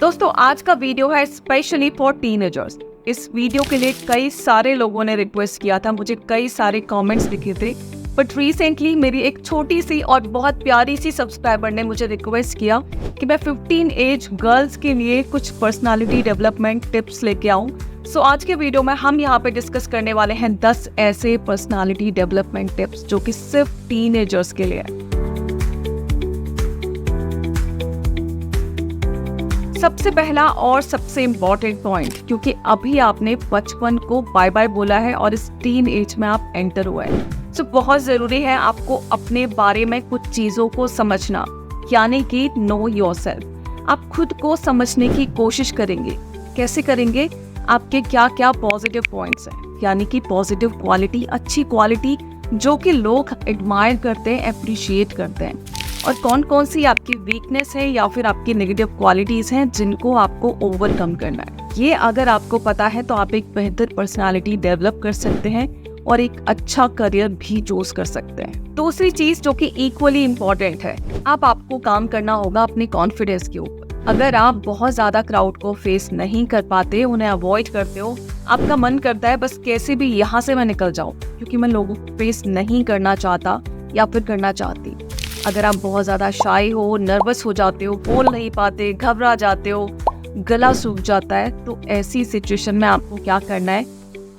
दोस्तों आज का वीडियो है स्पेशली फॉर टीनेजर्स। इस वीडियो के लिए कई सारे लोगों ने रिक्वेस्ट किया था, मुझे कई सारे कमेंट्स लिखे थे। बट रिसेंटली मेरी एक छोटी सी और बहुत प्यारी सी सब्सक्राइबर ने मुझे रिक्वेस्ट किया कि मैं 15 एज गर्ल्स के लिए कुछ पर्सनालिटी डेवलपमेंट टिप्स लेके आऊँ। सो आज के वीडियो में हम यहाँ पे डिस्कस करने वाले हैं 10 ऐसे पर्सनालिटी डेवलपमेंट टिप्स जो कि सिर्फ टीनेजर्स के लिए है। सबसे पहला और सबसे इम्पॉर्टेंट पॉइंट, क्योंकि अभी आपने बचपन को बाय बाय बोला है और इस टीन एज में आप एंटर हुए हैं, तो बहुत जरूरी है आपको अपने बारे में कुछ चीजों को समझना, यानी कि नो योरसेल्फ। आप खुद को समझने की कोशिश करेंगे। कैसे करेंगे? आपके क्या क्या पॉजिटिव पॉइंट्स हैं, यानी कि पॉजिटिव क्वालिटी, अच्छी क्वालिटी जो कि लोग एडमायर करते हैं, अप्रिशिएट करते हैं, और कौन कौन सी आपकी वीकनेस है या फिर आपकी नेगेटिव क्वालिटीज हैं जिनको आपको ओवरकम करना है। ये अगर आपको पता है तो आप एक बेहतर पर्सनालिटी डेवलप कर सकते हैं और एक अच्छा करियर भी चूज कर सकते हैं। दूसरी चीज जो कि इक्वली इम्पोर्टेंट है, आपको काम करना होगा अपने कॉन्फिडेंस के ऊपर। अगर आप बहुत ज्यादा क्राउड को फेस नहीं कर पाते, उन्हें अवॉइड करते हो, आपका मन करता है बस कैसे भी यहाँ से मैं निकल जाऊँ क्योंकि मैं लोगों को फेस नहीं करना चाहता या फिर करना चाहती। अगर आप बहुत ज़्यादा शाई हो, नर्वस हो जाते हो, बोल नहीं पाते, घबरा जाते हो, गला सूख जाता है, तो ऐसी सिचुएशन में आपको क्या करना है?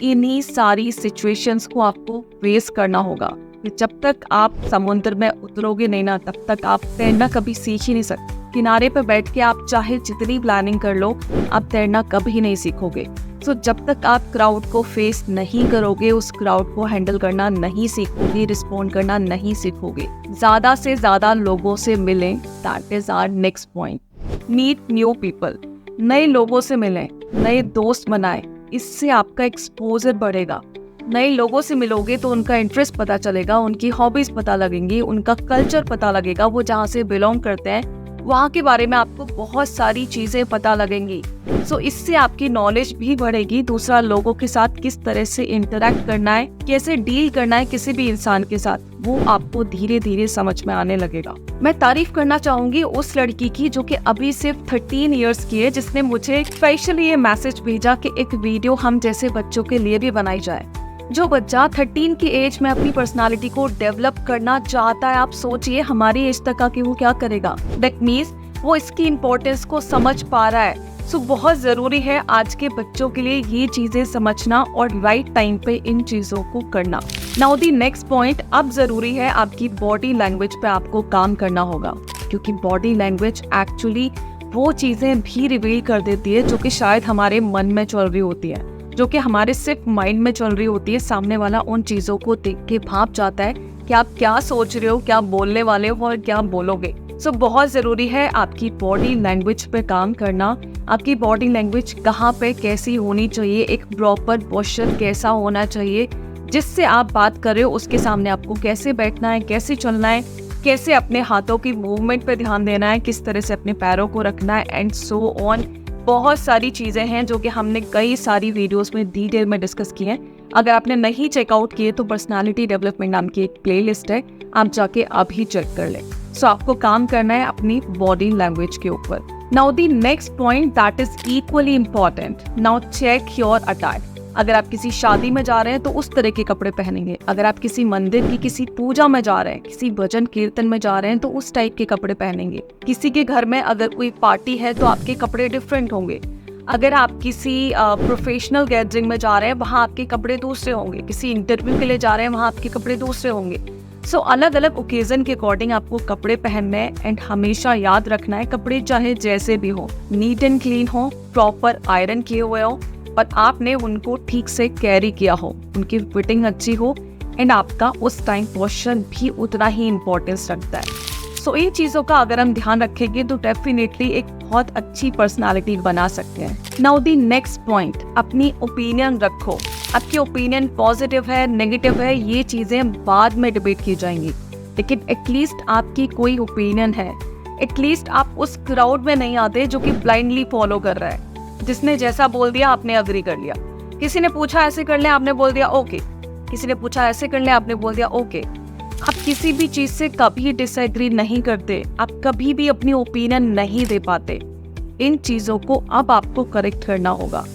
इन्हीं सारी सिचुएशंस को आपको फेस करना होगा। जब तक आप समुद्र में उतरोगे नहीं ना, तब तक आप तैरना कभी सीख ही नहीं सकते। किनारे पर बैठ के आप चाहे जितनी प्लानिंग कर लो, आप तैरना कभी नहीं सीखोगे। तो जब तक आप क्राउड को फेस नहीं करोगे, उस क्राउड को हैंडल करना नहीं सीखोगे, रिस्पॉन्ड करना नहीं सीखोगे, ज्यादा से ज्यादा लोगों से मिलें। That is our next point. Meet new people. नए लोगों से मिलें, नए दोस्त बनाएं, इससे आपका एक्सपोजर बढ़ेगा। नए लोगों से मिलोगे तो उनका इंटरेस्ट पता चलेगा, उनकी हॉबीज पता लगेंगी, उनका कल्चर पता लगेगा, वो जहाँ से बिलोंग करते हैं वहाँ के बारे में आपको बहुत सारी चीजें पता लगेंगी। सो इससे आपकी नॉलेज भी बढ़ेगी। दूसरा, लोगों के साथ किस तरह से इंटरेक्ट करना है, कैसे डील करना है किसी भी इंसान के साथ, वो आपको धीरे धीरे समझ में आने लगेगा। मैं तारीफ करना चाहूंगी उस लड़की की जो कि अभी सिर्फ 13 इयर्स की है, जिसने मुझे स्पेशली ये मैसेज भेजा कि एक वीडियो हम जैसे बच्चों के लिए भी बनाई जाए। जो बच्चा 13 की एज में अपनी पर्सनालिटी को डेवलप करना चाहता है, आप सोचिए हमारी एज तक आके वो क्या करेगा। दैट मीन्स वो इसकी इम्पोर्टेंस को समझ पा रहा है। सो बहुत जरूरी है आज के बच्चों के लिए ये चीजें समझना और राइट टाइम पे इन चीजों को करना। नाउ दी नेक्स्ट पॉइंट, अब जरूरी है आपकी बॉडी लैंग्वेज पे आपको काम करना होगा, क्योंकि बॉडी लैंग्वेज एक्चुअली वो चीजें भी रिवील कर देती है जो कि शायद हमारे मन में चल रही होती है, जो कि हमारे सिर्फ माइंड में चल रही होती है। सामने वाला उन चीजों को देख के भाप जाता है कि आप क्या सोच रहे हो, क्या बोलने वाले हो और क्या बोलोगे। सो बहुत जरूरी है आपकी बॉडी लैंग्वेज पे काम करना। आपकी बॉडी लैंग्वेज कहाँ पे कैसी होनी चाहिए, एक प्रॉपर पोस्चर कैसा होना चाहिए, जिससे आप बात कर रहे हो उसके सामने आपको कैसे बैठना है, कैसे चलना है, कैसे अपने हाथों की मूवमेंट पे ध्यान देना है, किस तरह से अपने पैरों को रखना है, एंड सो ऑन। बहुत सारी चीजें हैं जो कि हमने कई सारी वीडियोस में डिटेल में डिस्कस की हैं। अगर आपने नहीं चेकआउट किए तो पर्सनालिटी डेवलपमेंट नाम की एक प्लेलिस्ट है, आप जाके अभी चेक कर लें। सो आपको काम करना है अपनी बॉडी लैंग्वेज के ऊपर। Now the next point that is equally important. Now check your attire. अगर आप किसी शादी में जा रहे हैं तो उस तरह के कपड़े पहनेंगे। अगर आप किसी मंदिर की किसी पूजा में जा रहे हैं, किसी भजन कीर्तन में जा रहे हैं तो उस टाइप के कपड़े पहनेंगे। किसी के घर में अगर कोई पार्टी है तो आपके कपड़े डिफरेंट होंगे। अगर आप किसी प्रोफेशनल गैदरिंग में जा रहे हैं, वहाँ आपके कपड़े दूसरे होंगे। किसी इंटरव्यू के लिए जा रहे हैं, वहाँ आपके कपड़े दूसरे होंगे। सो अलग अलग ओकेजन के अकॉर्डिंग आपको कपड़े पहनने हैं। एंड हमेशा याद रखना है, कपड़े चाहे जैसे भी हो, नीट एंड क्लीन हो, प्रॉपर आयरन किए हुए हो, और आपने उनको ठीक से कैरी किया हो, उनकी फिटिंग अच्छी हो, एंड आपका उस टाइम पोस्चर भी उतना ही इम्पोर्टेंस रखता है। सो इन चीज़ों का अगर हम ध्यान रखेंगे तो डेफिनेटली एक बहुत अच्छी पर्सनालिटी बना सकते हैं। नाउ दी नेक्स्ट पॉइंट, अपनी ओपिनियन रखो। आपकी ओपिनियन पॉजिटिव है, नेगेटिव है, ये चीज़ें बाद में डिबेट की जाएंगी, लेकिन एटलीस्ट आपकी कोई ओपिनियन है। एटलीस्ट आप उस क्राउड में नहीं आते जो कि ब्लाइंडली फॉलो कर रहा है, जिसने जैसा बोल दिया आपने अग्री कर लिया। किसी ने पूछा ऐसे कर ले, आपने बोल दिया ओके। किसी ने पूछा ऐसे कर ले, आपने बोल दिया ओके। आप किसी भी चीज से कभी डिसएग्री नहीं करते, आप कभी भी अपनी ओपिनियन नहीं दे पाते। इन चीज़ों को अब आपको करेक्ट करना होगा।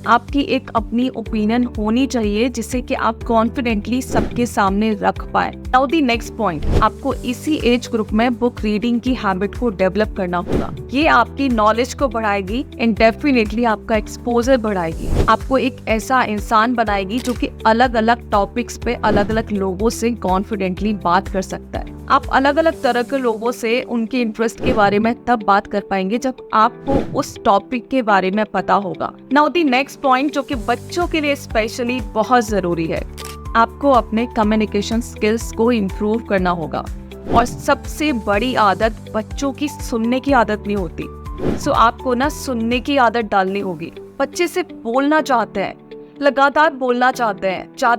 आपकी एक अपनी ओपिनियन होनी चाहिए जिसे कि आप कॉन्फिडेंटली सबके सामने रख पाए। नाउ द नेक्स्ट पॉइंट, आपको इसी एज ग्रुप में बुक रीडिंग की हैबिट को डेवलप करना होगा। ये आपकी नॉलेज को बढ़ाएगी एंड डेफिनेटली आपका एक्सपोजर बढ़ाएगी। आपको एक ऐसा इंसान बनाएगी जो कि अलग अलग टॉपिक्स पे अलग अलग लोगों से कॉन्फिडेंटली बात कर सकता है। आप अलग अलग तरह के लोगों से उनके इंटरेस्ट के बारे में तब बात कर पाएंगे जब आपको उस टॉपिक के बारे में पता होगा। नाउ द नेक्स्ट पॉइंट जो कि बच्चों के लिए स्पेशली बहुत जरूरी है, आपको अपने कम्युनिकेशन स्किल्स को इम्प्रूव करना होगा। और सबसे बड़ी आदत बच्चों की सुनने की आदत नहीं होती। सो आपको ना सुनने की आदत डालनी होगी। बच्चे सिर्फ बोलना चाहते हैं, लगातार बोलना चाहते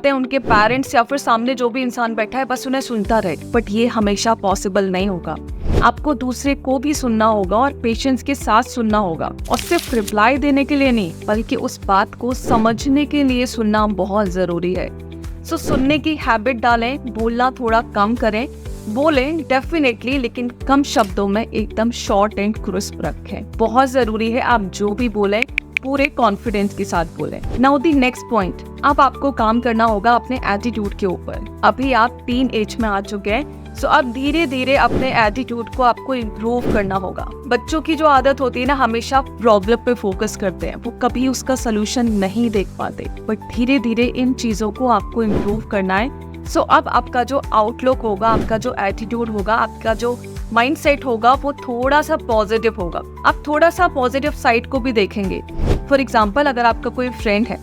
हैं उनके पेरेंट्स या फिर सामने जो भी इंसान बैठा है बस उन्हें सुनता रहे, बट ये हमेशा पॉसिबल नहीं होगा। आपको दूसरे को भी सुनना होगा और पेशेंस के साथ सुनना होगा, और सिर्फ रिप्लाई देने के लिए नहीं बल्कि उस बात को समझने के लिए सुनना बहुत जरूरी है। सो सुनने की हैबिट डालें, बोलना थोड़ा कम करें, बोलें डेफिनेटली लेकिन कम शब्दों में एकदम शॉर्ट एंड क्रिस्प रखें। बहुत जरूरी है आप जो भी बोलें पूरे कॉन्फिडेंस के साथ बोलें। नाउ द नेक्स्ट पॉइंट, अब आपको काम करना होगा अपने एटीट्यूड के ऊपर। अभी आप टीन एज में आ चुके हैं, सो अब धीरे धीरे अपने एटीट्यूड को आपको इम्प्रूव करना होगा। बच्चों की जो आदत होती है ना, हमेशा प्रॉब्लम पे फोकस करते हैं, वो कभी उसका सोल्यूशन नहीं देख पाते, बट धीरे धीरे इन चीजों को आपको इम्प्रूव करना है। सो अब आपका जो आउटलुक होगा, आपका जो एटीट्यूड होगा, आपका जो माइंडसेट होगा वो थोड़ा सा पॉजिटिव होगा। आप थोड़ा सा पॉजिटिव साइड को भी देखेंगे। फॉर एग्जाम्पल, अगर आपका कोई फ्रेंड है,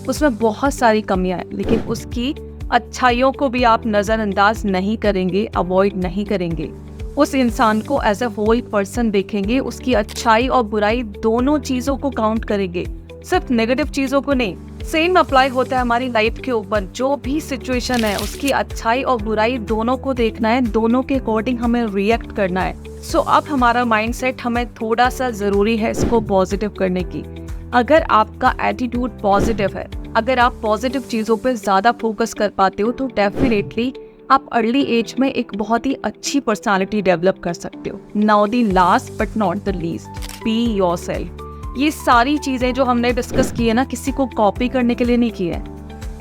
उसमें बहुत सारी कमियां हैं, लेकिन उसकी अच्छाइयों को भी आप नज़रअंदाज नहीं करेंगे, अवॉइड नहीं करेंगे। उस इंसान को एज ए होल पर्सन देखेंगे, उसकी अच्छाई और बुराई दोनों चीज़ों को काउंट करेंगे, सिर्फ नेगेटिव चीज़ों को नहीं। सेम अप्लाई होता है हमारी लाइफ के ऊपर। जो भी सिचुएशन है उसकी अच्छाई और बुराई दोनों को देखना है, दोनों के अकॉर्डिंग हमें रिएक्ट करना है। सो अब हमारा माइंडसेट हमें थोड़ा सा ज़रूरी है इसको पॉजिटिव करने की। अगर आपका एटीट्यूड पॉजिटिव है, अगर आप पॉजिटिव चीज़ों पे ज़्यादा फोकस कर पाते हो तो डेफिनेटली आप अर्ली एज में एक बहुत ही अच्छी पर्सनालिटी डेवलप कर सकते हो। Now the last but not the least, be yourself. ये सारी चीज़ें जो हमने डिस्कस की है ना, किसी को कॉपी करने के लिए नहीं की है।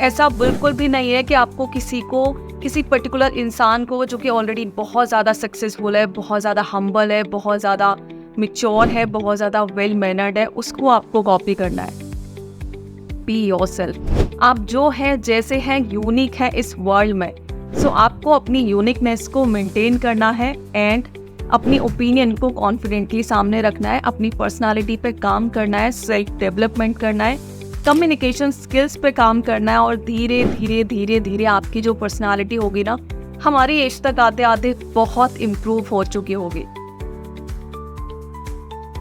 ऐसा बिल्कुल भी नहीं है कि आपको किसी पर्टिकुलर इंसान को जो कि ऑलरेडी बहुत ज़्यादा सक्सेसफुल है, बहुत ज़्यादा हम्बल है, बहुत ज़्यादा मैच्योर है, बहुत ज़्यादा वेल मैनर्ड है, उसको आपको कॉपी करना है। Be yourself. आप जो है, जैसे हैं, यूनिक है इस वर्ल्ड में। सो आपको अपनी यूनिकनेस को मेंटेन करना है एंड अपनी ओपिनियन को कॉन्फिडेंटली सामने रखना है, अपनी पर्सनालिटी पे काम करना है, सेल्फ डेवलपमेंट करना है, कम्युनिकेशन स्किल्स पे काम करना है, और धीरे धीरे धीरे धीरे आपकी जो पर्सनालिटी होगी ना, हमारी एज तक आते आते बहुत इम्प्रूव हो चुकी होगी।